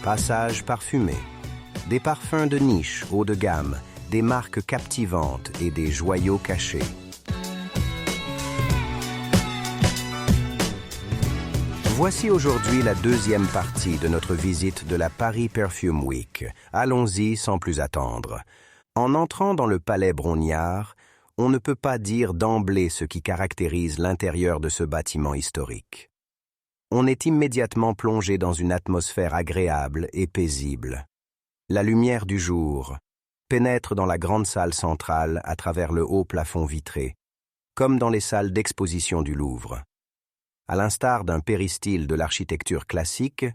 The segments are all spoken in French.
Passage parfumé. Des parfums de niche haut de gamme, des marques captivantes et des joyaux cachés. Voici aujourd'hui la deuxième partie de notre visite de la Paris Perfume Week. Allons-y sans plus attendre. En entrant dans le palais Brongniart, on ne peut pas dire d'emblée ce qui caractérise l'intérieur de ce bâtiment historique. On est immédiatement plongé dans une atmosphère agréable et paisible. La lumière du jour pénètre dans la grande salle centrale à travers le haut plafond vitré, comme dans les salles d'exposition du Louvre. À l'instar d'un péristyle de l'architecture classique,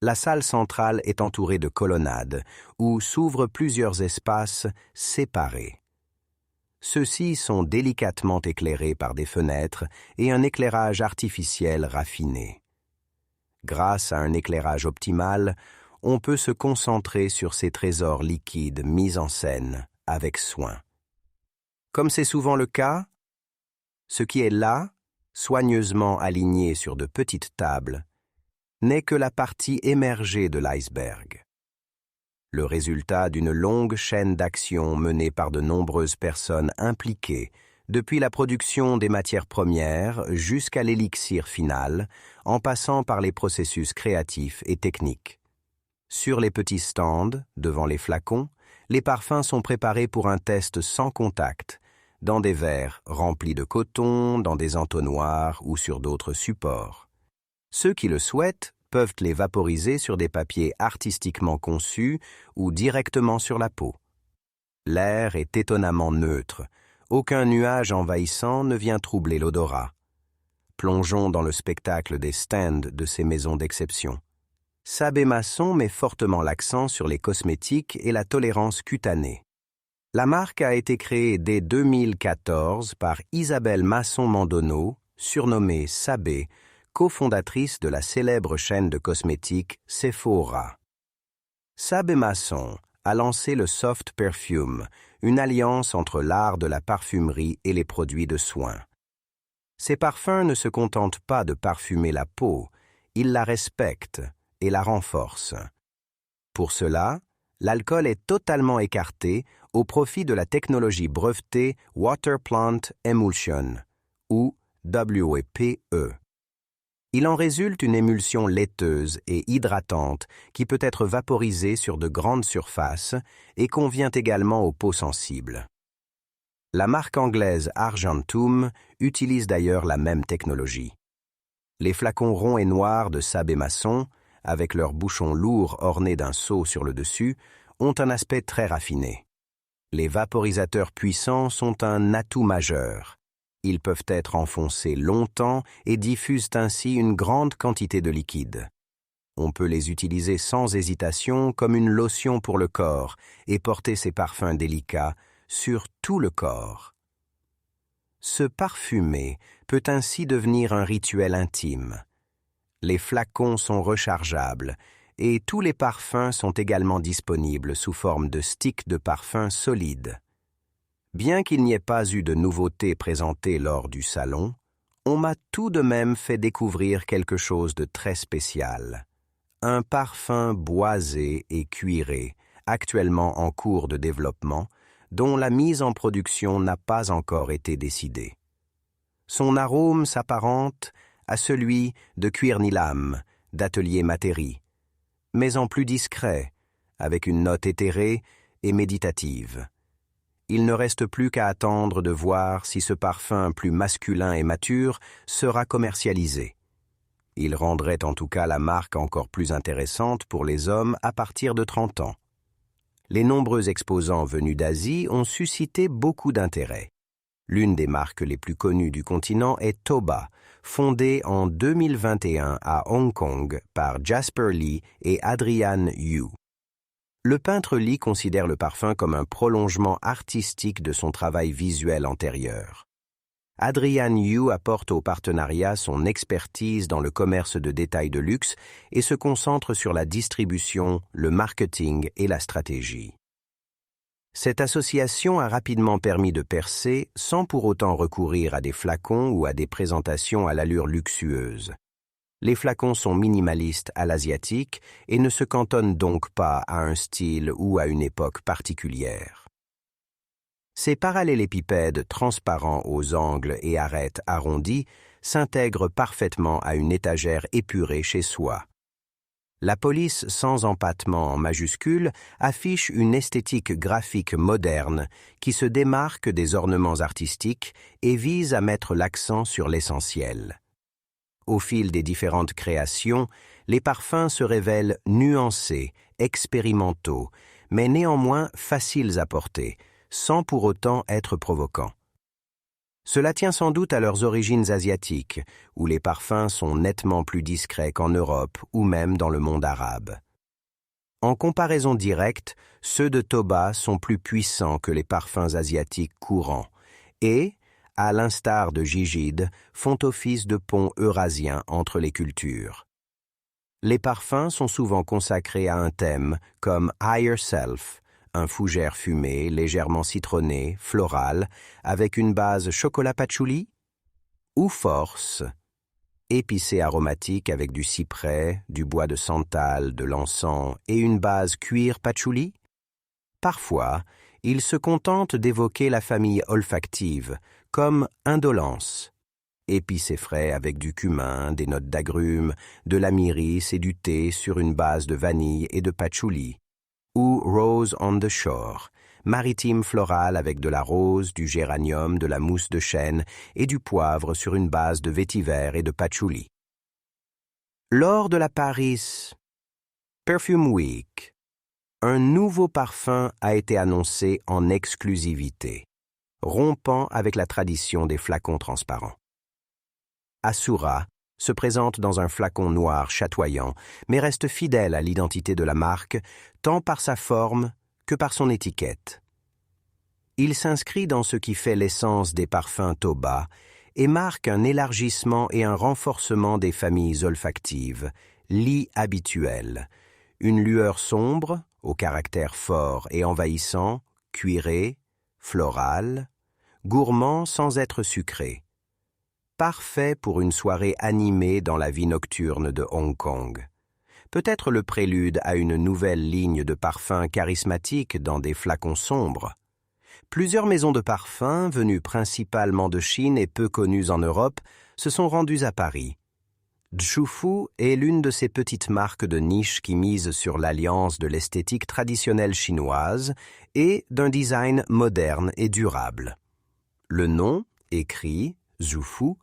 la salle centrale est entourée de colonnades où s'ouvrent plusieurs espaces séparés. Ceux-ci sont délicatement éclairés par des fenêtres et un éclairage artificiel raffiné. Grâce à un éclairage optimal, on peut se concentrer sur ces trésors liquides mis en scène avec soin. Comme c'est souvent le cas, ce qui est là, soigneusement aligné sur de petites tables, n'est que la partie émergée de l'iceberg. Le résultat d'une longue chaîne d'actions menée par de nombreuses personnes impliquées, depuis la production des matières premières jusqu'à l'élixir final, en passant par les processus créatifs et techniques. Sur les petits stands, devant les flacons, les parfums sont préparés pour un test sans contact, dans des verres remplis de coton, dans des entonnoirs ou sur d'autres supports. Ceux qui le souhaitent peuvent les vaporiser sur des papiers artistiquement conçus ou directement sur la peau. L'air est étonnamment neutre. Aucun nuage envahissant ne vient troubler l'odorat. Plongeons dans le spectacle des stands de ces maisons d'exception. Sabé Masson met fortement l'accent sur les cosmétiques et la tolérance cutanée. La marque a été créée dès 2014 par Isabelle Masson-Mandonneau, surnommée Sabé, cofondatrice de la célèbre chaîne de cosmétiques Sephora. Sabé Masson a lancé le Soft Perfume, une alliance entre l'art de la parfumerie et les produits de soins. Ces parfums ne se contentent pas de parfumer la peau, ils la respectent et la renforcent. Pour cela, l'alcool est totalement écarté au profit de la technologie brevetée Water Plant Emulsion, ou WPE. Il en résulte une émulsion laiteuse et hydratante qui peut être vaporisée sur de grandes surfaces et convient également aux peaux sensibles. La marque anglaise Argentum utilise d'ailleurs la même technologie. Les flacons ronds et noirs de Sabé Masson, avec leurs bouchons lourds ornés d'un sceau sur le dessus, ont un aspect très raffiné. Les vaporisateurs puissants sont un atout majeur. Ils peuvent être enfoncés longtemps et diffusent ainsi une grande quantité de liquide. On peut les utiliser sans hésitation comme une lotion pour le corps et porter ces parfums délicats sur tout le corps. Se parfumer peut ainsi devenir un rituel intime. Les flacons sont rechargeables et tous les parfums sont également disponibles sous forme de sticks de parfum solides. Bien qu'il n'y ait pas eu de nouveautés présentées lors du salon, on m'a tout de même fait découvrir quelque chose de très spécial. Un parfum boisé et cuiré, actuellement en cours de développement, dont la mise en production n'a pas encore été décidée. Son arôme s'apparente à celui de Cuir Nilam, d'Atelier Matéri, mais en plus discret, avec une note éthérée et méditative. Il ne reste plus qu'à attendre de voir si ce parfum plus masculin et mature sera commercialisé. Il rendrait en tout cas la marque encore plus intéressante pour les hommes à partir de 30 ans. Les nombreux exposants venus d'Asie ont suscité beaucoup d'intérêt. L'une des marques les plus connues du continent est Toba, fondée en 2021 à Hong Kong par Jasper Lee et Adrian Yu. Le peintre Lee considère le parfum comme un prolongement artistique de son travail visuel antérieur. Adrian Yu apporte au partenariat son expertise dans le commerce de détail de luxe et se concentre sur la distribution, le marketing et la stratégie. Cette association a rapidement permis de percer sans pour autant recourir à des flacons ou à des présentations à l'allure luxueuse. Les flacons sont minimalistes à l'asiatique et ne se cantonnent donc pas à un style ou à une époque particulière. Ces parallélépipèdes transparents aux angles et arêtes arrondis s'intègrent parfaitement à une étagère épurée chez soi. La police sans empattement en majuscules affiche une esthétique graphique moderne qui se démarque des ornements artistiques et vise à mettre l'accent sur l'essentiel. Au fil des différentes créations, les parfums se révèlent nuancés, expérimentaux, mais néanmoins faciles à porter, sans pour autant être provocants. Cela tient sans doute à leurs origines asiatiques, où les parfums sont nettement plus discrets qu'en Europe ou même dans le monde arabe. En comparaison directe, ceux de Toba sont plus puissants que les parfums asiatiques courants et, à l'instar de Gigide, font office de pont eurasien entre les cultures. Les parfums sont souvent consacrés à un thème comme « Higher Self », un fougère fumé, légèrement citronné, floral, avec une base chocolat patchouli, ou force, épicé aromatique avec du cyprès, du bois de santal, de l'encens et une base cuir patchouli. Parfois, il se contente d'évoquer la famille olfactive, comme indolence, épicé frais avec du cumin, des notes d'agrumes, de la myrrhis et du thé sur une base de vanille et de patchouli. Ou Rose on the Shore, maritime floral avec de la rose, du géranium, de la mousse de chêne et du poivre sur une base de vétiver et de patchouli. Lors de la Paris Perfume Week, un nouveau parfum a été annoncé en exclusivité, rompant avec la tradition des flacons transparents. Asura se présente dans un flacon noir chatoyant, mais reste fidèle à l'identité de la marque, tant par sa forme que par son étiquette. Il s'inscrit dans ce qui fait l'essence des parfums Toba et marque un élargissement et un renforcement des familles olfactives, lit habituel, une lueur sombre, au caractère fort et envahissant, cuiré, floral, gourmand sans être sucré. Parfait pour une soirée animée dans la vie nocturne de Hong Kong. Peut-être le prélude à une nouvelle ligne de parfums charismatiques dans des flacons sombres. Plusieurs maisons de parfums, venues principalement de Chine et peu connues en Europe, se sont rendues à Paris. Zhu Fu est l'une de ces petites marques de niche qui misent sur l'alliance de l'esthétique traditionnelle chinoise et d'un design moderne et durable. Le nom, écrit Zhu Fu,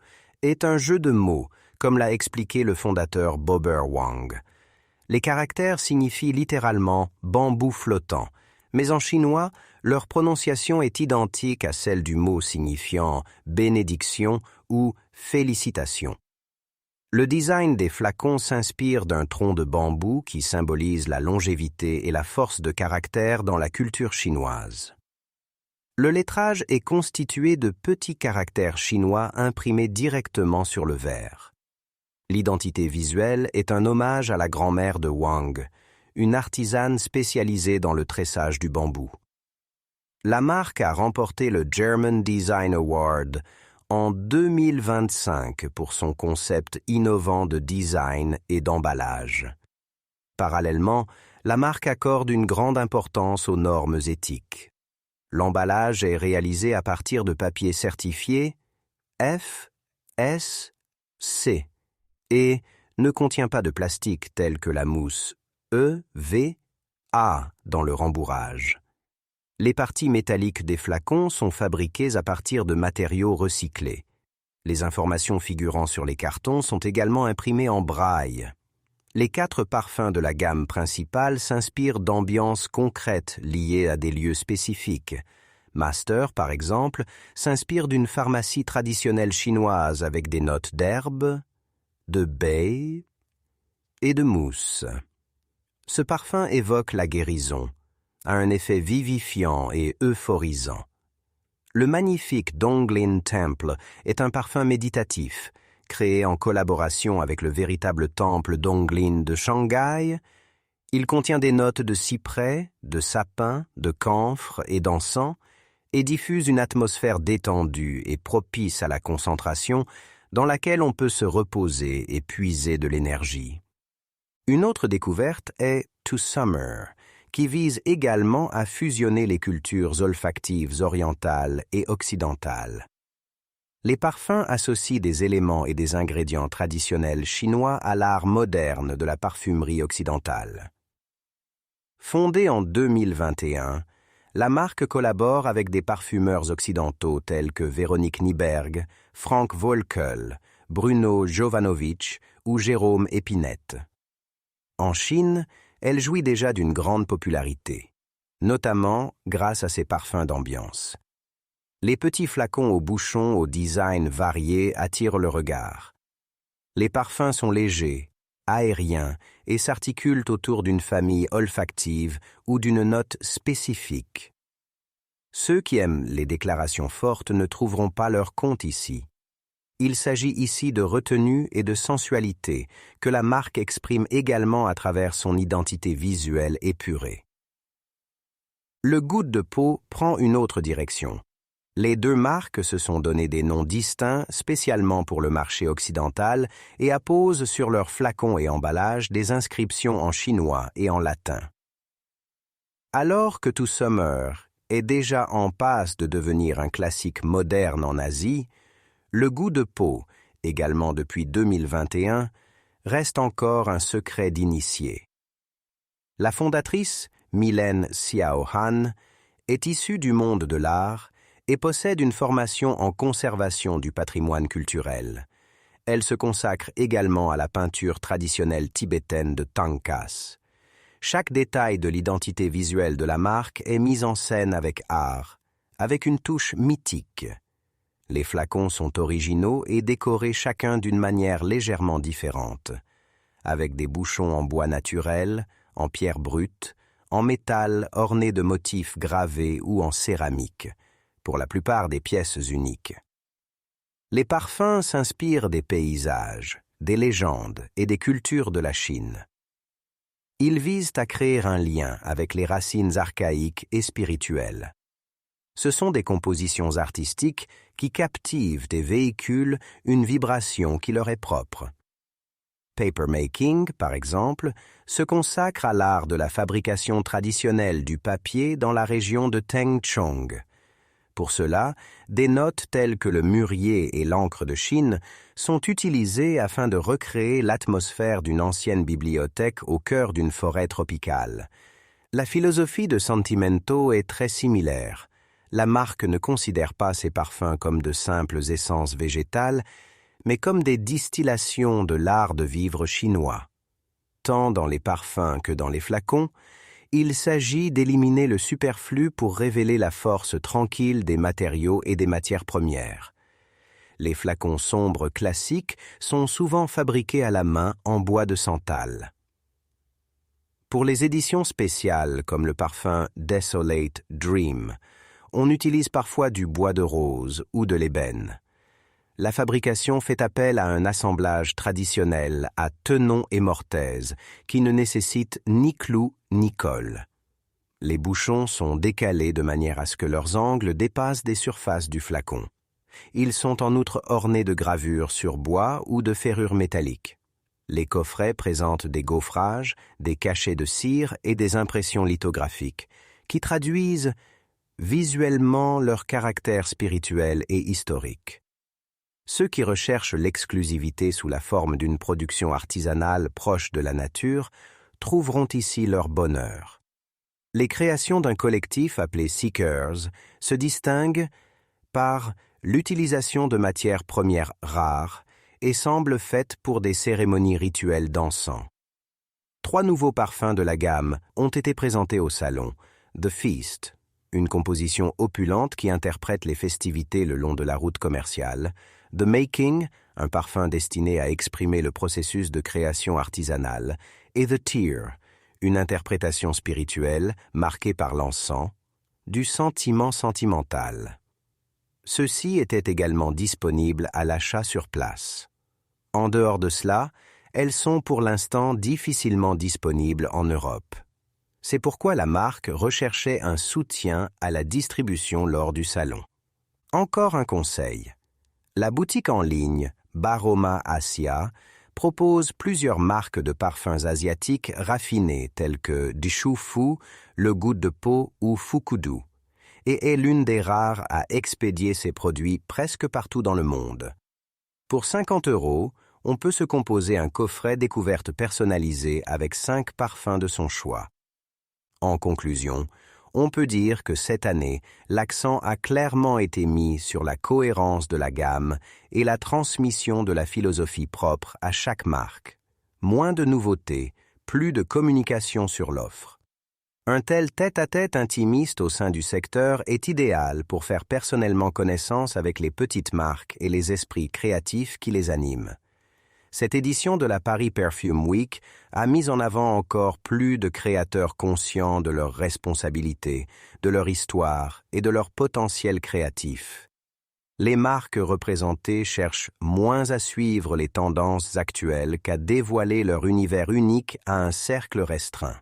est un jeu de mots, comme l'a expliqué le fondateur Bober Wang. Les caractères signifient littéralement « bambou flottant », mais en chinois, leur prononciation est identique à celle du mot signifiant « bénédiction » ou « félicitation ». Le design des flacons s'inspire d'un tronc de bambou qui symbolise la longévité et la force de caractère dans la culture chinoise. Le lettrage est constitué de petits caractères chinois imprimés directement sur le verre. L'identité visuelle est un hommage à la grand-mère de Wang, une artisane spécialisée dans le tressage du bambou. La marque a remporté le German Design Award en 2025 pour son concept innovant de design et d'emballage. Parallèlement, la marque accorde une grande importance aux normes éthiques. L'emballage est réalisé à partir de papier certifié F, S, C et ne contient pas de plastique tel que la mousse E, V, A dans le rembourrage. Les parties métalliques des flacons sont fabriquées à partir de matériaux recyclés. Les informations figurant sur les cartons sont également imprimées en braille. Les 4 parfums de la gamme principale s'inspirent d'ambiances concrètes liées à des lieux spécifiques. Master, par exemple, s'inspire d'une pharmacie traditionnelle chinoise avec des notes d'herbe, de baie et de mousse. Ce parfum évoque la guérison, a un effet vivifiant et euphorisant. Le magnifique Donglin Temple est un parfum méditatif, créé en collaboration avec le véritable temple Donglin de Shanghai. Il contient des notes de cyprès, de sapin, de camphre et d'encens et diffuse une atmosphère détendue et propice à la concentration dans laquelle on peut se reposer et puiser de l'énergie. Une autre découverte est To Summer, qui vise également à fusionner les cultures olfactives orientales et occidentales. Les parfums associent des éléments et des ingrédients traditionnels chinois à l'art moderne de la parfumerie occidentale. Fondée en 2021, la marque collabore avec des parfumeurs occidentaux tels que Véronique Nyberg, Frank Volkel, Bruno Jovanovic ou Jérôme Épinette. En Chine, elle jouit déjà d'une grande popularité, notamment grâce à ses parfums d'ambiance. Les petits flacons aux bouchons au design varié attirent le regard. Les parfums sont légers, aériens et s'articulent autour d'une famille olfactive ou d'une note spécifique. Ceux qui aiment les déclarations fortes ne trouveront pas leur compte ici. Il s'agit ici de retenue et de sensualité que la marque exprime également à travers son identité visuelle épurée. Le goût de peau prend une autre direction. Les deux marques se sont donné des noms distincts spécialement pour le marché occidental et apposent sur leurs flacons et emballages des inscriptions en chinois et en latin. Alors que To Summer est déjà en passe de devenir un classique moderne en Asie, le goût de peau, également depuis 2021, reste encore un secret d'initié. La fondatrice, Mylène Xiao Han, est issue du monde de l'art et possède une formation en conservation du patrimoine culturel. Elle se consacre également à la peinture traditionnelle tibétaine de Tangkas. Chaque détail de l'identité visuelle de la marque est mis en scène avec art, avec une touche mythique. Les flacons sont originaux et décorés chacun d'une manière légèrement différente, avec des bouchons en bois naturel, en pierre brute, en métal orné de motifs gravés ou en céramique, pour la plupart des pièces uniques. Les parfums s'inspirent des paysages, des légendes et des cultures de la Chine. Ils visent à créer un lien avec les racines archaïques et spirituelles. Ce sont des compositions artistiques qui captivent et véhiculent une vibration qui leur est propre. Papermaking, par exemple, se consacre à l'art de la fabrication traditionnelle du papier dans la région de Tengchong. Pour cela, des notes telles que le mûrier et l'encre de Chine sont utilisées afin de recréer l'atmosphère d'une ancienne bibliothèque au cœur d'une forêt tropicale. La philosophie de Sentimento est très similaire. La marque ne considère pas ses parfums comme de simples essences végétales, mais comme des distillations de l'art de vivre chinois. Tant dans les parfums que dans les flacons, il s'agit d'éliminer le superflu pour révéler la force tranquille des matériaux et des matières premières. Les flacons sombres classiques sont souvent fabriqués à la main en bois de santal. Pour les éditions spéciales comme le parfum Desolate Dream, on utilise parfois du bois de rose ou de l'ébène. La fabrication fait appel à un assemblage traditionnel à tenon et mortaise qui ne nécessite ni clous ni colle. Les bouchons sont décalés de manière à ce que leurs angles dépassent des surfaces du flacon. Ils sont en outre ornés de gravures sur bois ou de ferrures métalliques. Les coffrets présentent des gaufrages, des cachets de cire et des impressions lithographiques qui traduisent visuellement leur caractère spirituel et historique. Ceux qui recherchent l'exclusivité sous la forme d'une production artisanale proche de la nature trouveront ici leur bonheur. Les créations d'un collectif appelé Seekers se distinguent par l'utilisation de matières premières rares et semblent faites pour des cérémonies rituelles d'encens. 3 nouveaux parfums de la gamme ont été présentés au salon. The Feast, une composition opulente qui interprète les festivités le long de la route commerciale. The Making, un parfum destiné à exprimer le processus de création artisanale. Et The Tear, une interprétation spirituelle marquée par l'encens, du sentiment sentimental. Ceux-ci étaient également disponibles à l'achat sur place. En dehors de cela, elles sont pour l'instant difficilement disponibles en Europe. C'est pourquoi la marque recherchait un soutien à la distribution lors du salon. Encore un conseil. La boutique en ligne Baroma Asia, propose plusieurs marques de parfums asiatiques raffinés tels que Shu Fu, le Goutte de Peau ou Fukudu, et est l'une des rares à expédier ses produits presque partout dans le monde. Pour 50 €, on peut se composer un coffret découverte personnalisé avec 5 parfums de son choix. En conclusion, on peut dire que cette année, l'accent a clairement été mis sur la cohérence de la gamme et la transmission de la philosophie propre à chaque marque. Moins de nouveautés, plus de communication sur l'offre. Un tel tête-à-tête intimiste au sein du secteur est idéal pour faire personnellement connaissance avec les petites marques et les esprits créatifs qui les animent. Cette édition de la Paris Perfume Week a mis en avant encore plus de créateurs conscients de leurs responsabilités, de leur histoire et de leur potentiel créatif. Les marques représentées cherchent moins à suivre les tendances actuelles qu'à dévoiler leur univers unique à un cercle restreint.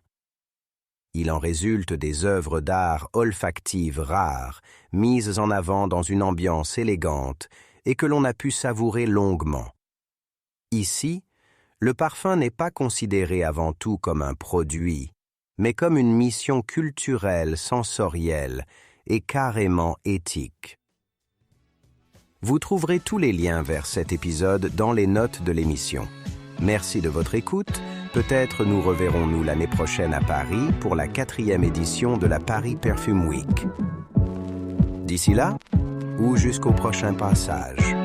Il en résulte des œuvres d'art olfactives rares, mises en avant dans une ambiance élégante et que l'on a pu savourer longuement. Ici, le parfum n'est pas considéré avant tout comme un produit, mais comme une mission culturelle, sensorielle et carrément éthique. Vous trouverez tous les liens vers cet épisode dans les notes de l'émission. Merci de votre écoute. Peut-être nous reverrons-nous l'année prochaine à Paris pour la 4e édition de la Paris Perfume Week. D'ici là, ou jusqu'au prochain passage.